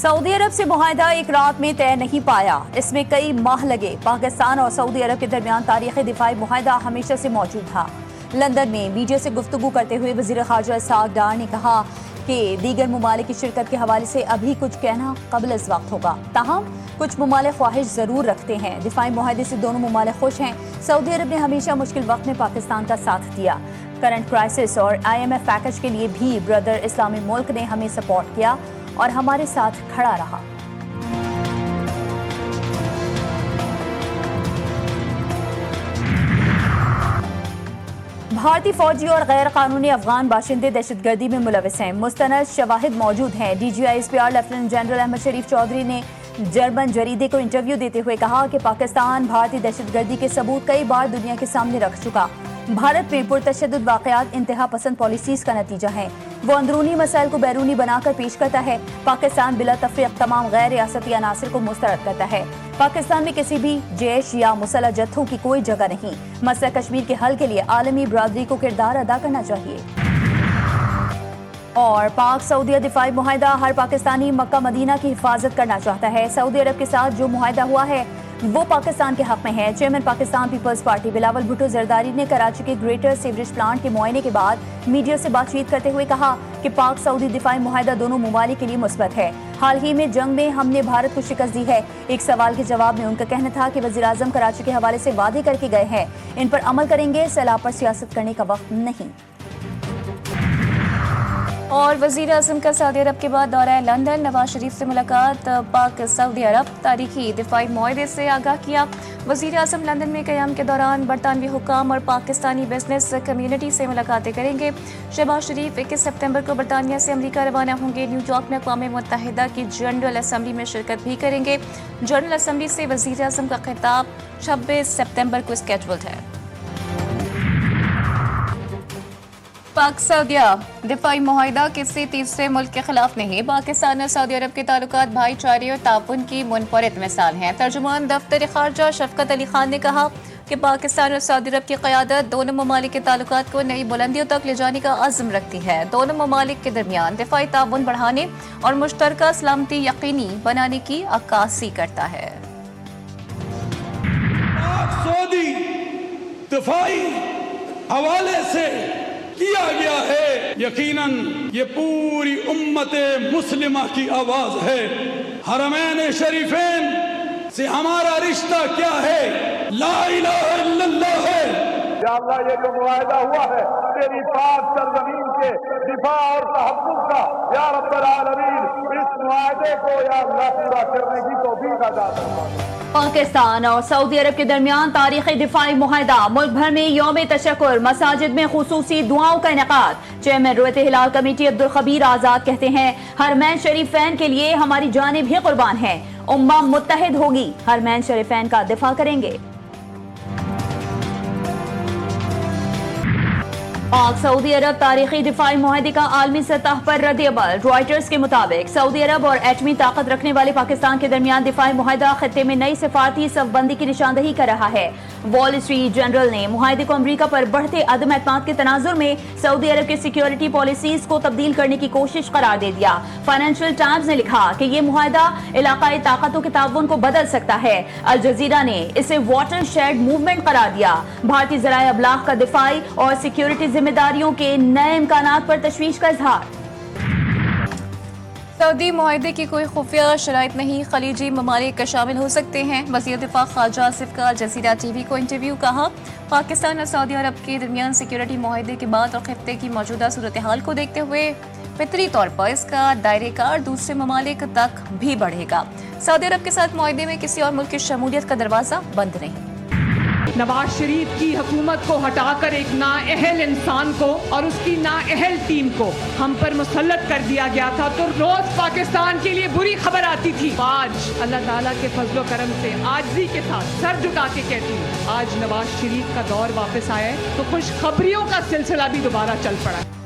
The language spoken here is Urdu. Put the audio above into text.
سعودی عرب سے معاہدہ ایک رات میں طے نہیں پایا، اس میں کئی ماہ لگے۔ پاکستان اور سعودی عرب کے درمیان تاریخی دفاعی معاہدہ ہمیشہ سے موجود تھا۔ لندن میں میڈیا سے گفتگو کرتے ہوئے وزیر خارجہ اسحاق ڈار نے کہا کہ دیگر ممالک کی شرکت کے حوالے سے ابھی کچھ کہنا قبل از وقت ہوگا، تاہم کچھ ممالک خواہش ضرور رکھتے ہیں۔ دفاعی معاہدے سے دونوں ممالک خوش ہیں۔ سعودی عرب نے ہمیشہ مشکل وقت میں پاکستان کا ساتھ دیا۔ کرنٹ کرائسس اور IMF پیکج کے لیے بھی برادر اسلامی ملک نے ہمیں سپورٹ کیا اور ہمارے ساتھ کھڑا رہا۔ بھارتی فوجی اور غیر قانونی افغان باشندے دہشت گردی میں ملوث ہیں، مستند شواہد موجود ہیں۔ DGI SPR lieutenant general Ahmed Sharif Chaudhry نے جرمن جریدے کو انٹرویو دیتے ہوئے کہا کہ پاکستان بھارتی دہشت گردی کے ثبوت کئی بار دنیا کے سامنے رکھ چکا۔ بھارت میں پرتشدد واقعات انتہا پسند پالیسیز کا نتیجہ ہیں۔ وہ اندرونی مسائل کو بیرونی بنا کر پیش کرتا ہے۔ پاکستان بلا تفریق تمام غیر ریاستی عناصر کو مسترد کرتا ہے۔ پاکستان میں کسی بھی جیش یا مسلح جتھوں کی کوئی جگہ نہیں۔ مسئلہ کشمیر کے حل کے لیے عالمی برادری کو کردار ادا کرنا چاہیے۔ اور پاک سعودیہ دفاعی معاہدہ، ہر پاکستانی مکہ مدینہ کی حفاظت کرنا چاہتا ہے۔ سعودی عرب کے ساتھ جو معاہدہ ہوا ہے وہ پاکستان کے حق میں ہے۔ چیئرمین پاکستان پیپلز پارٹی بلاول بھٹو زرداری نے کراچی کے گریٹر سیوریج پلانٹ کے معائنے کے بعد میڈیا سے بات چیت کرتے ہوئے کہا کہ پاک سعودی دفاعی معاہدہ دونوں ممالک کے لیے مثبت ہے۔ حال ہی میں جنگ میں ہم نے بھارت کو شکست دی ہے۔ ایک سوال کے جواب میں ان کا کہنا تھا کہ وزیراعظم کراچی کے حوالے سے وعدے کر کے گئے ہیں، ان پر عمل کریں گے، سیلاب پر سیاست کرنے کا وقت نہیں۔ اور وزیر اعظم کا سعودی عرب کے بعد دورہ لندن، نواز شریف سے ملاقات، پاک سعودی عرب تاریخی دفاعی معاہدے سے آگاہ کیا۔ وزیر اعظم لندن میں قیام کے دوران برطانوی حکام اور پاکستانی بزنس کمیونٹی سے ملاقاتیں کریں گے۔ شہباز شریف 21 ستمبر کو برطانیہ سے امریکہ روانہ ہوں گے۔ نیو یارک میں اقوام متحدہ کی جنرل اسمبلی میں شرکت بھی کریں گے۔ جنرل اسمبلی سے وزیر اعظم کا خطاب 26 ستمبر کو اسکیڈولڈ ہے۔ پاک سعودیہ دفاعی معاہدہ کسی تیسرے ملک کے خلاف نہیں، پاکستان اور سعودی عرب کے تعلقات بھائی چارے اور تعاون کی منفرد مثال ہیں۔ ترجمان دفتر خارجہ شفقت علی خان نے کہا کہ پاکستان اور سعودی عرب کی قیادت دونوں ممالک کے تعلقات کو نئی بلندیوں تک لے جانے کا عزم رکھتی ہے، دونوں ممالک کے درمیان دفاعی تعاون بڑھانے اور مشترکہ سلامتی یقینی بنانے کی عکاسی کرتا ہے۔ پاک سعودی دفاعی حوالے سے کیا گیا ہے، یقیناً یہ پوری امت مسلمہ کی آواز ہے۔ حرمین شریفین سے ہمارا رشتہ کیا ہے؟ لا الہ الا اللہ ہے۔ یا اللہ، یہ جو معاہدہ ہوا ہے تیری پاک سرزمین کے دفاع اور تحفظ کا، یا رب العالمین اس معاہدے کو یا اللہ پورا کرنے کی توفیق عطا فرما۔ پاکستان اور سعودی عرب کے درمیان تاریخی دفاعی معاہدہ، ملک بھر میں یوم تشکر، مساجد میں خصوصی دعاؤں کا انعقاد۔ چیئرمین رویت ہلال کمیٹی عبدالخبیر آزاد کہتے ہیں حرمین شریفین کے لیے ہماری جانیں بھی قربان ہیں، امہ متحد ہوگی، حرمین شریفین کا دفاع کریں گے۔ پاک سعودی عرب تاریخی دفاعی معاہدے کا عالمی سطح پر رد عمل۔ رائٹرز کے مطابق سعودی عرب اور ایٹمی طاقت رکھنے والے پاکستان کے درمیان دفاعی معاہدہ خطے میں نئی سفارتی صف بندی کی نشاندہی کر رہا ہے۔ وال اسٹریٹ جرنل نے معاہدے کو امریکہ پر بڑھتے عدم اعتماد کے تناظر میں سعودی عرب کی سیکیورٹی پالیسیز کو تبدیل کرنے کی کوشش قرار دے دیا۔ فائنینشل ٹائمز نے لکھا کہ یہ معاہدہ علاقائی طاقتوں کے تعاون کو بدل سکتا ہے۔ الجزیرہ نے اسے واٹر شیڈ موومنٹ قرار دیا۔ بھارتی ذرائع ابلاغ کا دفاعی اور سیکیورٹی ذمہ داریوں کے نئے امکانات پر تشویش کا اظہار۔ سعودی معاہدے کی کوئی خفیہ شرائط نہیں، خلیجی ممالک شامل ہو سکتے ہیں۔ وزیر دفاع خارجہ آصف کا الجزیرہ ٹی وی کو انٹرویو، کہا پاکستان اور سعودی عرب کے درمیان سیکیورٹی معاہدے کے بعد اور خطے کی موجودہ صورتحال کو دیکھتے ہوئے فطری طور پر اس کا دائرہ کار دوسرے ممالک تک بھی بڑھے گا۔ سعودی عرب کے ساتھ معاہدے میں کسی اور ملک کی شمولیت کا دروازہ بند نہیں۔ نواز شریف کی حکومت کو ہٹا کر ایک نااہل انسان کو اور اس کی نااہل ٹیم کو ہم پر مسلط کر دیا گیا تھا، تو روز پاکستان کے لیے بری خبر آتی تھی۔ آج اللہ تعالیٰ کے فضل و کرم سے عاجزی کے ساتھ سر جھکا کے کہتی ہوں، آج نواز شریف کا دور واپس آیا ہے تو خوشخبریوں کا سلسلہ بھی دوبارہ چل پڑا ہے۔